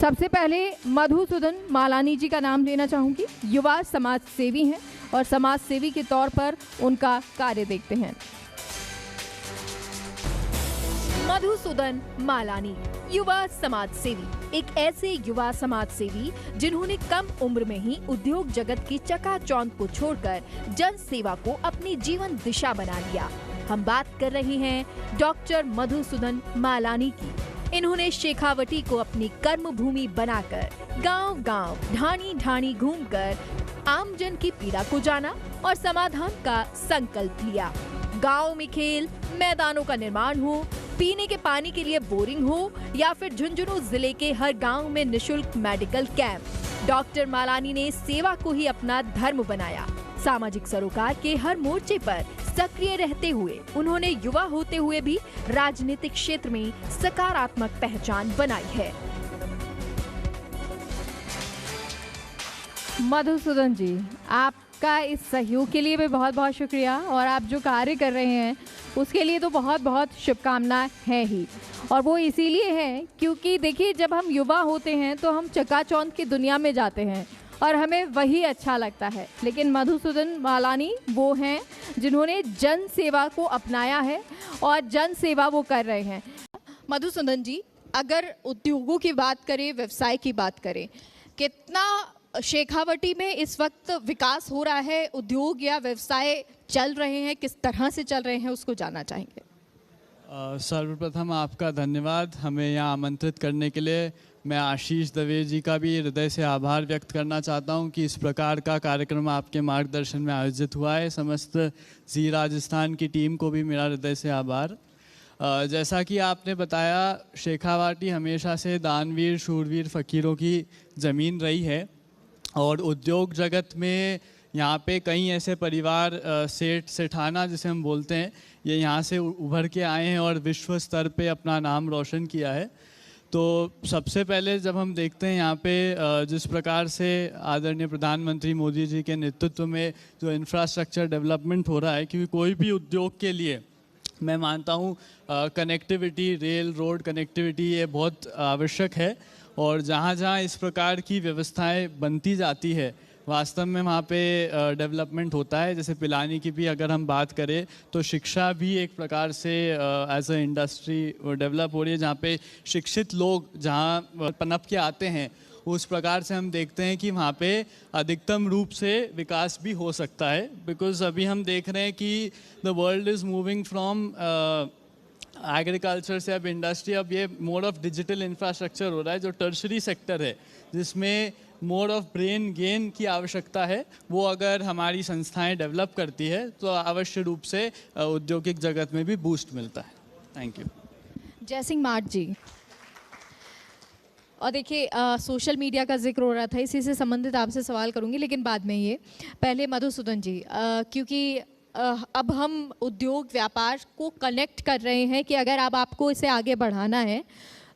सबसे पहले मधुसूदन मालानी जी का नाम लेना चाहूंगी। युवा समाज सेवी हैं और समाज सेवी के तौर पर उनका कार्य देखते हैं। मधुसूदन मालानी, युवा समाज सेवी, एक ऐसे युवा समाज सेवी जिन्होंने कम उम्र में ही उद्योग जगत की चकाचौंध को छोड़कर जन सेवा को अपनी जीवन दिशा बना लिया। हम बात कर रहे हैं डॉक्टर मधुसूदन मालानी की। इन्होंने शेखावटी को अपनी कर्म भूमि बनाकर गांव-गांव, ढाणी-ढाणी घूमकर आमजन की पीड़ा को जाना और समाधान का संकल्प लिया। गांव में खेल मैदानों का निर्माण हो, पीने के पानी के लिए बोरिंग हो या फिर झुंझुनू जिले के हर गांव में निशुल्क मेडिकल कैंप, डॉक्टर मालानी ने सेवा को ही अपना धर्म बनाया। सामाजिक सरोकार के हर मोर्चे पर सक्रिय रहते हुए उन्होंने युवा होते हुए भी राजनीतिक क्षेत्र में सकारात्मक पहचान बनाई है। मधुसूदन जी, आपका इस सहयोग के लिए भी बहुत बहुत शुक्रिया और आप जो कार्य कर रहे हैं उसके लिए तो बहुत बहुत शुभकामनाएं हैं ही। और वो इसीलिए है क्योंकि देखिए, जब हम युवा होते हैं तो हम चकाचौंध की दुनिया में जाते हैं और हमें वही अच्छा लगता है, लेकिन मधुसूदन मालानी वो हैं जिन्होंने जन सेवा को अपनाया है और जन सेवा वो कर रहे हैं। मधुसूदन जी, अगर उद्योगों की बात करें, व्यवसाय की बात करें, कितना शेखावटी में इस वक्त विकास हो रहा है, उद्योग या व्यवसाय चल रहे हैं, किस तरह से चल रहे हैं, उसको जानना चाहेंगे। सर्वप्रथम आपका धन्यवाद हमें यहाँ आमंत्रित करने के लिए। मैं आशीष दवे जी का भी हृदय से आभार व्यक्त करना चाहता हूँ कि इस प्रकार का कार्यक्रम आपके मार्गदर्शन में आयोजित हुआ है। समस्त जी राजस्थान की टीम को भी मेरा हृदय से आभार। जैसा कि आपने बताया, शेखावाटी हमेशा से दानवीर शूरवीर फ़कीरों की ज़मीन रही है और उद्योग जगत में यहाँ पे कई ऐसे परिवार सेठ सेठाना जिसे हम बोलते हैं, ये यहाँ से उभर के आए हैं और विश्व स्तर पे अपना नाम रोशन किया है। तो सबसे पहले जब हम देखते हैं यहाँ पे जिस प्रकार से आदरणीय प्रधानमंत्री मोदी जी के नेतृत्व में जो इंफ्रास्ट्रक्चर डेवलपमेंट हो रहा है, क्योंकि कोई भी उद्योग के लिए मैं मानता हूँ कनेक्टिविटी, रेल रोड कनेक्टिविटी ये बहुत आवश्यक है और जहाँ जहाँ इस प्रकार की व्यवस्थाएं बनती जाती है वास्तव में वहाँ पे डेवलपमेंट होता है। जैसे पिलानी की भी अगर हम बात करें तो शिक्षा भी एक प्रकार से एज अ इंडस्ट्री डेवलप हो रही है, जहाँ पे शिक्षित लोग जहाँ पनप के आते हैं उस प्रकार से हम देखते हैं कि वहाँ पे अधिकतम रूप से विकास भी हो सकता है। बिकॉज अभी हम देख रहे हैं कि the world is moving from agriculture से अब इंडस्ट्री, अब ये मोड ऑफ डिजिटल इंफ्रास्ट्रक्चर हो रहा है जो टर्शरी सेक्टर है, जिसमें मोड ऑफ ब्रेन गेन की आवश्यकता है। वो अगर हमारी संस्थाएं डेवलप करती है तो अवश्य रूप से औद्योगिक जगत में भी बूस्ट मिलता है। Thank you. जय सिंह मार्ट जी, और देखिए सोशल मीडिया का जिक्र हो रहा था, इसी से संबंधित आपसे सवाल करूंगी, लेकिन बाद में ये पहले मधुसूदन जी, क्योंकि अब हम उद्योग व्यापार को कनेक्ट कर रहे हैं कि अगर अब आपको इसे आगे बढ़ाना है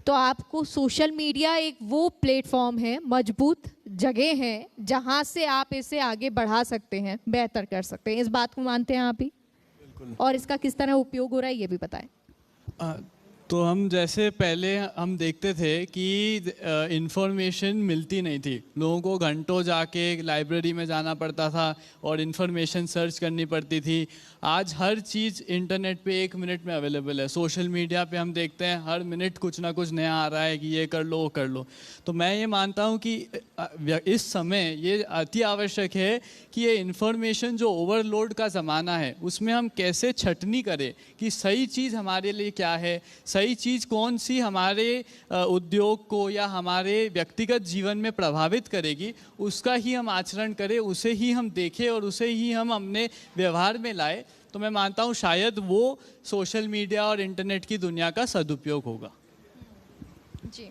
तो आपको सोशल मीडिया एक वो प्लेटफॉर्म है, मजबूत जगह है जहां से आप इसे आगे बढ़ा सकते हैं, बेहतर कर सकते हैं। इस बात को मानते हैं आप ही? बिल्कुल। और इसका किस तरह उपयोग हो रहा है ये भी बताएं। तो हम जैसे पहले हम देखते थे कि इन्फॉर्मेशन मिलती नहीं थी, लोगों को घंटों जाके लाइब्रेरी में जाना पड़ता था और इन्फॉर्मेशन सर्च करनी पड़ती थी। आज हर चीज़ इंटरनेट पे 1 मिनट में अवेलेबल है। सोशल मीडिया पे हम देखते हैं हर मिनट कुछ ना कुछ नया आ रहा है कि ये कर लो वो कर लो। तो मैं ये मानता हूँ कि इस समय ये अति आवश्यक है कि ये इन्फॉर्मेशन जो ओवरलोड का ज़माना है उसमें हम कैसे छटनी करें कि सही चीज़ हमारे लिए क्या है, सही चीज़ कौन सी हमारे उद्योग को या हमारे व्यक्तिगत जीवन में प्रभावित करेगी, उसका ही हम आचरण करें, उसे ही हम देखें और उसे ही हम अपने व्यवहार में लाए। तो मैं मानता हूँ शायद वो सोशल मीडिया और इंटरनेट की दुनिया का सदुपयोग होगा। जी।